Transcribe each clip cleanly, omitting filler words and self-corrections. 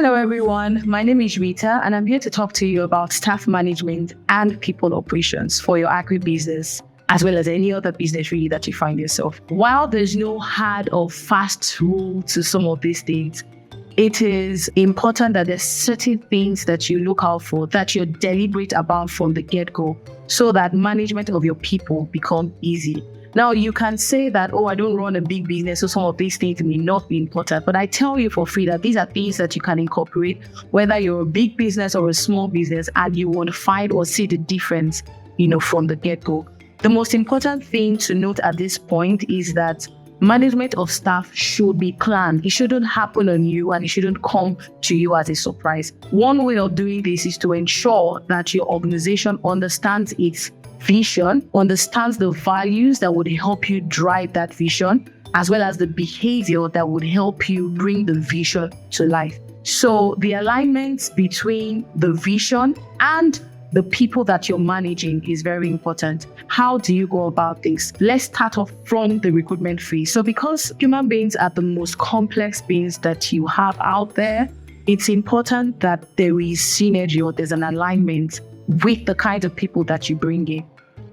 Hello everyone, my name is Rita and I'm here to talk to you about staff management and people operations for your agribusiness, as well as any other business really that you find yourself. While there's no hard or fast rule to some of these things, it is important that there's certain things that you look out for, that you're deliberate about from the get-go, so that management of your people become easy. Now, you can say that, I don't run a big business, so some of these things may not be important. But I tell you for free that these are things that you can incorporate, whether you're a big business or a small business, and you won't find or see the difference, from the get-go. The most important thing to note at this point is that management of staff should be planned. It shouldn't happen on you and it shouldn't come to you as a surprise. One way of doing this is to ensure that your organization understands its vision, understands the values that would help you drive that vision, as well as the behavior that would help you bring the vision to life. So the alignment between the vision and the people that you're managing is very important. How do you go about this? Let's start off from the recruitment phase. So because human beings are the most complex beings that you have out there, it's important that there is synergy or there's an alignment with the kind of people that you bring in.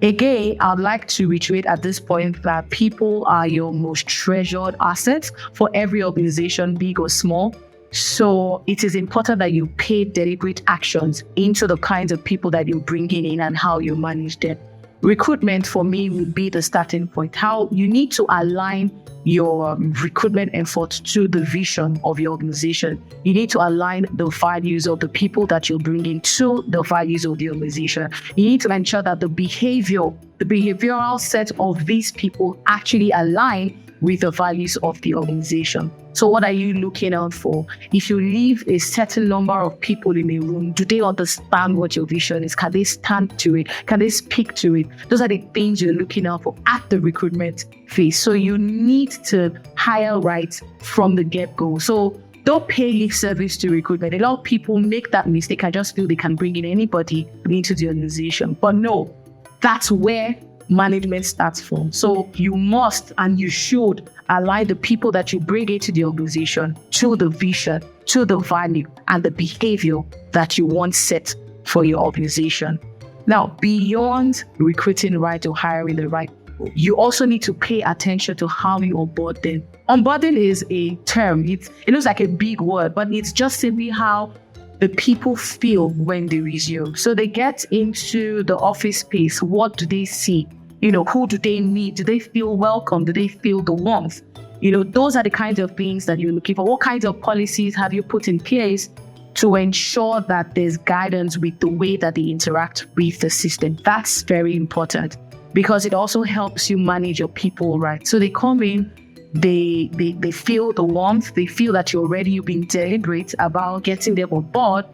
Again, I'd like to reiterate at this point that people are your most treasured assets for every organization, big or small. So it is important that you pay deliberate actions into the kinds of people that you're bringing in and how you manage them. Recruitment for me would be the starting point. How you need to align your recruitment efforts to the vision of your organization. You need to align the values of the people that you're bringing to the values of the organization. You need to ensure that the behavioral set of these people actually align with the values of the organization. So what are you looking out for? If you leave a certain number of people in a room, do they understand what your vision is? Can they stand to it? Can they speak to it? Those are the things you're looking out for at the recruitment phase. So you need to hire right from the get-go. So don't pay lip service to recruitment. A lot of people make that mistake. I just feel they can bring in anybody into the organization. But no, that's where management starts from. So you must and you should align the people that you bring into the organization to the vision, to the value, and the behavior that you want set for your organization. Now, beyond recruiting right or hiring the right people, you also need to pay attention to how you onboard them. Onboarding is a term. It looks like a big word, but it's just simply how the people feel when they resume. So they get into the office space. What do they see? Who do they meet? Do they feel welcome? Do they feel the warmth? Those are the kinds of things that you're looking for. What kinds of policies have you put in place to ensure that there's guidance with the way that they interact with the system? That's very important because it also helps you manage your people right. So they come in, they feel the warmth, they feel that you're ready, you've been deliberate about getting them on board.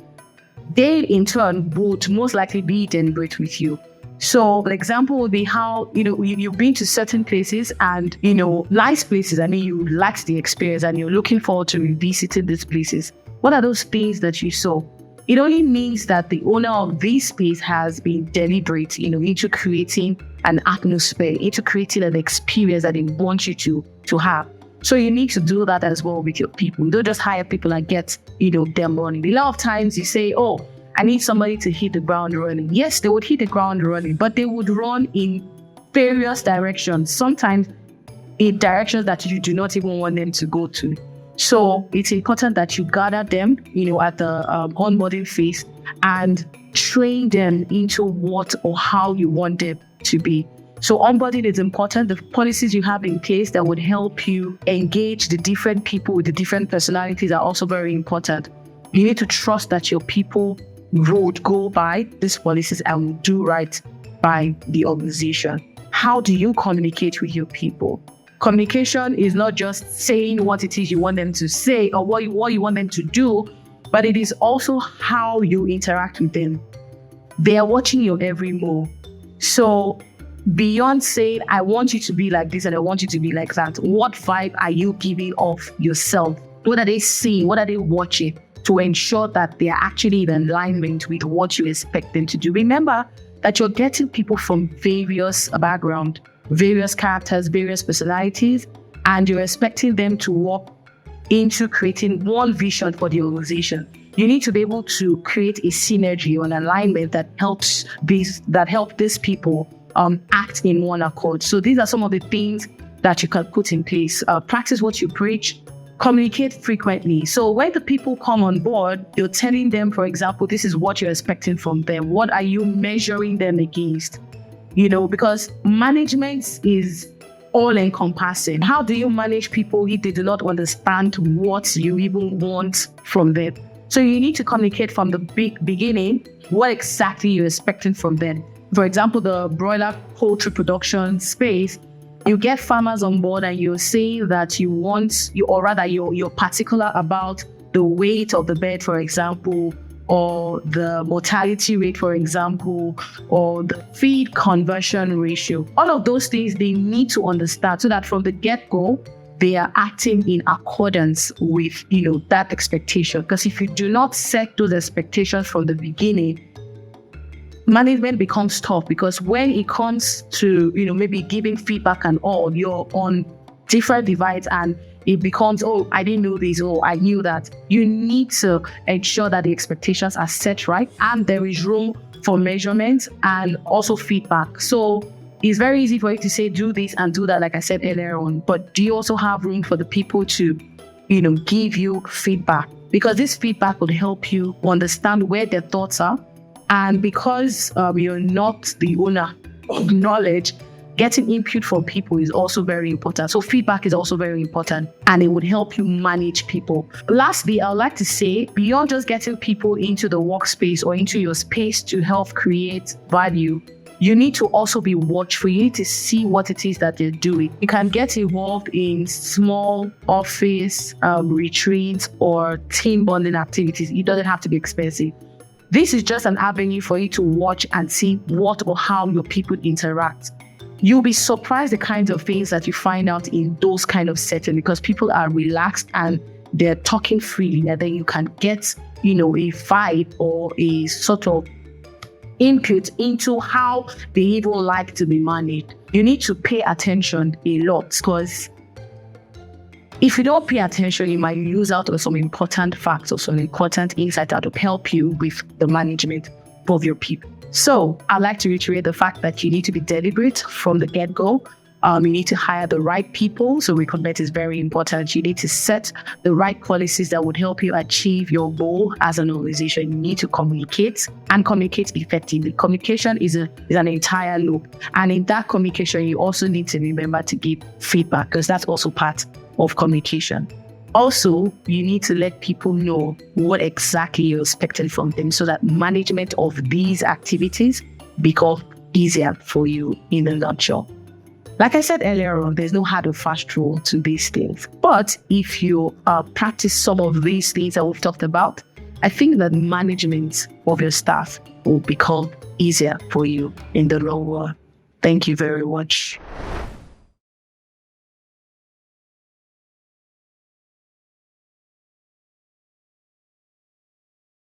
They in turn would most likely be deliberate with you. So the example would be how, you've been to certain places and, nice places. You liked the experience and you're looking forward to revisiting these places. What are those things that you saw? It only means that the owner of this space has been deliberate, into creating an atmosphere, into creating an experience that they want you to have. So you need to do that as well with your people. You don't just hire people and get, them running. A lot of times you say, I need somebody to hit the ground running. Yes, they would hit the ground running, but they would run in various directions, sometimes in directions that you do not even want them to go to. So it's important that you gather them, at the onboarding phase and train them into what or how you want them to be. So onboarding is important. The policies you have in place that would help you engage the different people with the different personalities are also very important. You need to trust that your people would go by these policies and will do right by the organization. How do you communicate with your people? Communication is not just saying what it is you want them to say or what you want them to do, but it is also how you interact with them. They are watching your every move. So beyond saying, I want you to be like this and I want you to be like that, what vibe are you giving off yourself? What are they seeing? What are they watching? To ensure that they are actually in alignment with what you expect them to do. Remember that you're getting people from various backgrounds, various characters, various personalities, and you're expecting them to work into creating one vision for the organization. You need to be able to create a synergy or an alignment that helps these people act in one accord. So these are some of the things that you can put in place. Practice what you preach. Communicate frequently. So when the people come on board, you're telling them, for example, this is what you're expecting from them. What are you measuring them against? Because management is all encompassing. How do you manage people if they do not understand what you even want from them? So you need to communicate from the beginning what exactly you're expecting from them. For example, the broiler poultry production space, you get farmers on board and you're saying that you're particular about the weight of the bird, for example, or the mortality rate, for example, or the feed conversion ratio. All of those things they need to understand so that from the get-go, they are acting in accordance with, that expectation. Because if you do not set those expectations from the beginning, management becomes tough, because when it comes to, maybe giving feedback and all, you're on different divides and it becomes, oh, I didn't know this, oh, I knew that. You need to ensure that the expectations are set right and there is room for measurement and also feedback. So it's very easy for you to say, do this and do that, like I said earlier on, but do you also have room for the people to, give you feedback? Because this feedback will help you understand where their thoughts are. And because you're not the owner of knowledge, getting input from people is also very important. So feedback is also very important, and it would help you manage people. Lastly, I would like to say, beyond just getting people into the workspace or into your space to help create value, you need to also be watchful. You need to see what it is that they're doing. You can get involved in small office retreats or team bonding activities. It doesn't have to be expensive. This is just an avenue for you to watch and see what or how your people interact. You'll be surprised the kinds of things that you find out in those kind of settings, because people are relaxed and they're talking freely, and then you can get, a vibe or a sort of input into how they even like to be managed. You need to pay attention a lot, because if you don't pay attention, you might lose out on some important facts or some important insight that will help you with the management of your people. So I'd like to reiterate the fact that you need to be deliberate from the get-go. You need to hire the right people. So recruitment is very important. You need to set the right policies that would help you achieve your goal as an organization. You need to communicate and communicate effectively. Communication is an entire loop. And in that communication, you also need to remember to give feedback, because that's also part of communication. Also, you need to let people know what exactly you're expecting from them, so that management of these activities become easier for you in a nutshell. Like I said earlier on, there's no hard or fast rule to these things. But if you practice some of these things that we've talked about, I think that management of your staff will become easier for you in the long run. Thank you very much.